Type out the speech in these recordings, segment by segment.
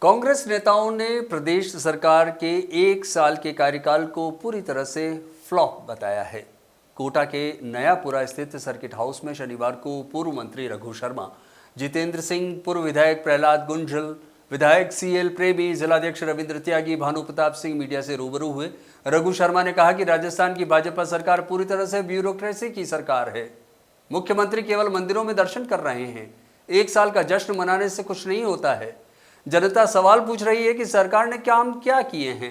कांग्रेस नेताओं ने प्रदेश सरकार के 1 साल के कार्यकाल को पूरी तरह से फ्लॉप बताया है। कोटा के नयापुरा स्थित सर्किट हाउस में शनिवार को पूर्व मंत्री रघु शर्मा, जितेंद्र सिंह, पूर्व विधायक प्रहलाद गुंजल, विधायक सीएल प्रेमी, जिलाध्यक्ष रविंद्र त्यागी, भानु प्रताप सिंह मीडिया से रूबरू हुए। रघु शर्मा ने कहा कि राजस्थान की भाजपा सरकार पूरी तरह से ब्यूरोक्रेसी की सरकार है। मुख्यमंत्री केवल मंदिरों में दर्शन कर रहे हैं। 1 साल का जश्न मनाने से कुछ नहीं होता है। जनता सवाल पूछ रही है कि सरकार ने काम क्या किए हैं।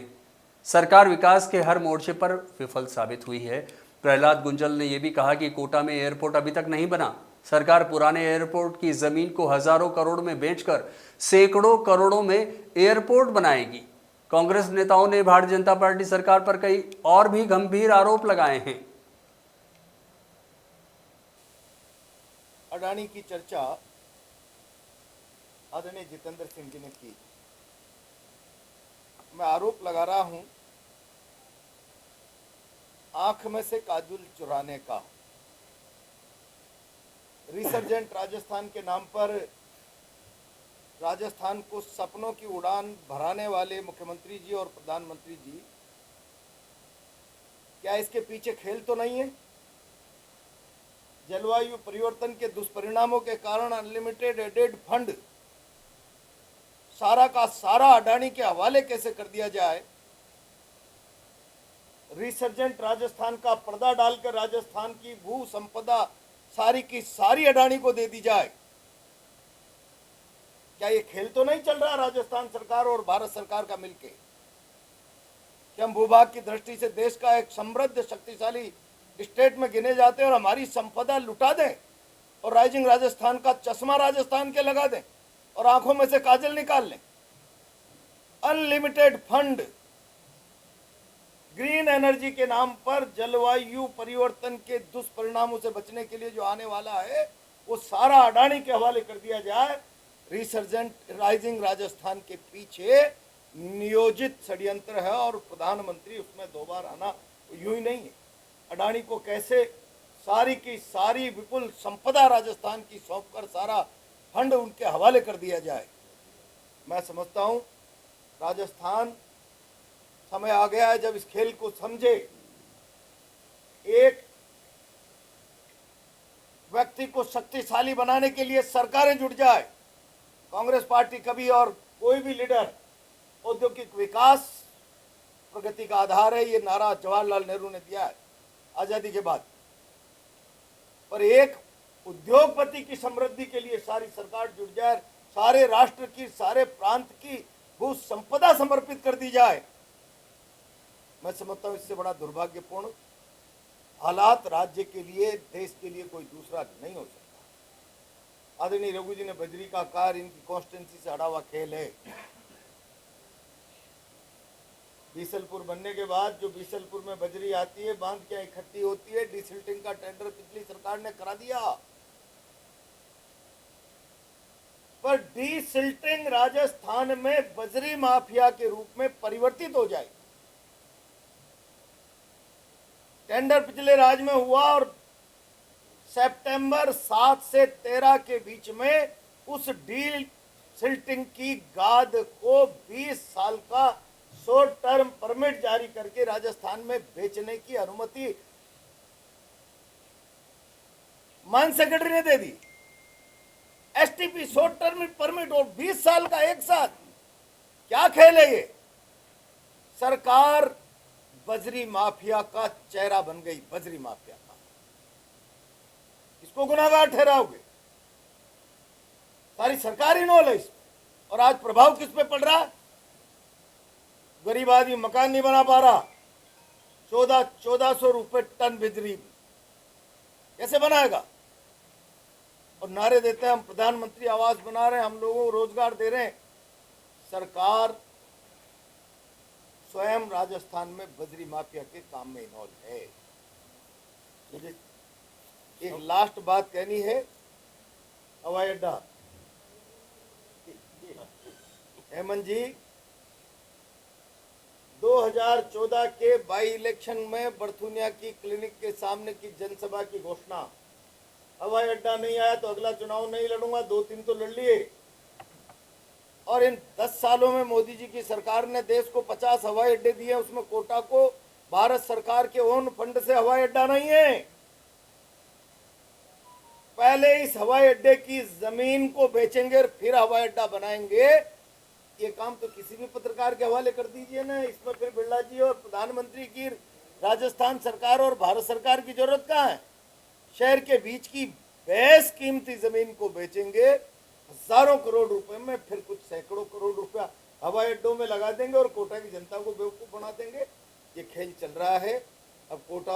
सरकार विकास के हर मोर्चे पर विफल साबित हुई है। प्रहलाद गुंजल ने यह भी कहा कि कोटा में एयरपोर्ट अभी तक नहीं बना। सरकार पुराने एयरपोर्ट की जमीन को हजारों करोड़ में बेचकर सैकड़ों करोड़ों में एयरपोर्ट बनाएगी। कांग्रेस नेताओं ने भारतीय जनता पार्टी सरकार पर कई और भी गंभीर आरोप लगाए हैं। अडानी की चर्चा आदरणीय जितेंद्र सिंह जी ने की। मैं आरोप लगा रहा हूं आंख में से काजल चुराने का। रिसर्जेंट राजस्थान के नाम पर राजस्थान को सपनों की उड़ान भराने वाले मुख्यमंत्री जी और प्रधानमंत्री जी, क्या इसके पीछे खेल तो नहीं है? जलवायु परिवर्तन के दुष्परिणामों के कारण अनलिमिटेड एडेड फंड सारा का सारा अडानी के हवाले कैसे कर दिया जाए? रिसर्जेंट राजस्थान का पर्दा डालकर राजस्थान की भू संपदा सारी की सारी अडानी को दे दी जाए। क्या ये खेल तो नहीं चल रहा राजस्थान सरकार और भारत सरकार का मिलके कि हम भूभाग की दृष्टि से देश का एक समृद्ध शक्तिशाली स्टेट में गिने जाते हैं और हमारी संपदा लुटा दें और राइजिंग राजस्थान का चश्मा राजस्थान के लगा दें और आंखों में से काजल निकाल लें। अनलिमिटेड फंड ग्रीन एनर्जी के नाम पर जलवायु परिवर्तन के दुष्परिणामों से बचने के लिए जो आने वाला है वो सारा अडानी के हवाले कर दिया जाए। रिसर्जेंट राइजिंग राजस्थान के पीछे नियोजित षड्यंत्र है और प्रधानमंत्री उसमें दो बार आना यूं ही नहीं है। अडानी को कैसे सारी की सारी विपुल संपदा राजस्थान की सौंपकर सारा फंड उनके हवाले कर दिया जाए। मैं समझता हूं राजस्थान समय आ गया है जब इस खेल को समझे। एक व्यक्ति को शक्तिशाली बनाने के लिए सरकारें जुट जाए। कांग्रेस पार्टी कभी और कोई भी लीडर औद्योगिक विकास प्रगति का आधार है, ये नारा जवाहरलाल नेहरू ने दिया है आजादी के बाद। पर एक उद्योगपति की समृद्धि के लिए सारी सरकार जुट जाए, सारे राष्ट्र की सारे प्रांत की भू संपदा समर्पित कर दी जाए। मैं समझता हूं इससे बड़ा दुर्भाग्यपूर्ण हालात राज्य के लिए देश के लिए कोई दूसरा नहीं हो सकता। आदरणीय रघु जी ने बजरी का कार्य इनकी कॉन्स्टिट्यूंसी से हटा हुआ खेल है। बीसलपुर बनने के बाद जो बीसलपुर में बजरी आती है, बांध क्या इकट्ठी होती है, डिसिल्टिंग का टेंडर पिछली सरकार ने करा दिया। पर डिसिल्टिंग राजस्थान में बजरी माफिया के रूप में परिवर्तित हो जाएगी। टेंडर पिछले राज्य में हुआ और सितंबर 7 से 13 के बीच में उस डिसिल्टिंग की गाद को 20 साल का शॉर्ट टर्म परमिट जारी करके राजस्थान में बेचने की अनुमति माइंस सेक्रेटरी ने दे दी। एसटीपी शॉर्ट टर्म परमिट और 20 साल का एक साथ, क्या खेल है ये? सरकार बजरी माफिया का चेहरा बन गई। बजरी माफिया का इसको गुनाहगार ठहराओगे? सारी सरकार इन्वॉल्व है इसमें। और आज प्रभाव किस पे पड़ रहा है? गरीब आदमी मकान नहीं बना पा रहा। 1400 रुपए टन बिजली कैसे बनाएगा? और नारे देते हैं हम प्रधानमंत्री आवास बना रहे हैं, हम लोगों को रोजगार दे रहे हैं। सरकार स्वयं राजस्थान में बजरी माफिया के काम में इन्वॉल्व है। मुझे एक लास्ट बात कहनी है। हवाई अड्डा हेमंत जी, 2014 के बाई इलेक्शन में बड़थुनिया की क्लिनिक के सामने की जनसभा की घोषणा, हवाई अड्डा नहीं आया तो अगला चुनाव नहीं लड़ूंगा, 2-3 तो लड़ लिए। और इन 10 सालों में मोदी जी की सरकार ने देश को 50 हवाई अड्डे दिए, उसमें कोटा को भारत सरकार के ओन फंड से हवाई अड्डा नहीं है। पहले इस हवाई अड्डे की जमीन को बेचेंगे और फिर हवाई अड्डा बनाएंगे। ये काम तो किसी भी पत्रकार के हवाले कर दीजिए ना। इसमें फिर बिरला जी और प्रधानमंत्री की राजस्थान सरकार और भारत सरकार की जरूरत कहाँ है? शहर के बीच की बेहद कीमती जमीन को बेचेंगे हजारों करोड़ रुपए में, फिर कुछ सैकड़ों करोड़ रुपया हवाई अड्डों में लगा देंगे और कोटा की जनता को बेवकूफ बना देंगे। ये खेल चल रहा है। अब कोटा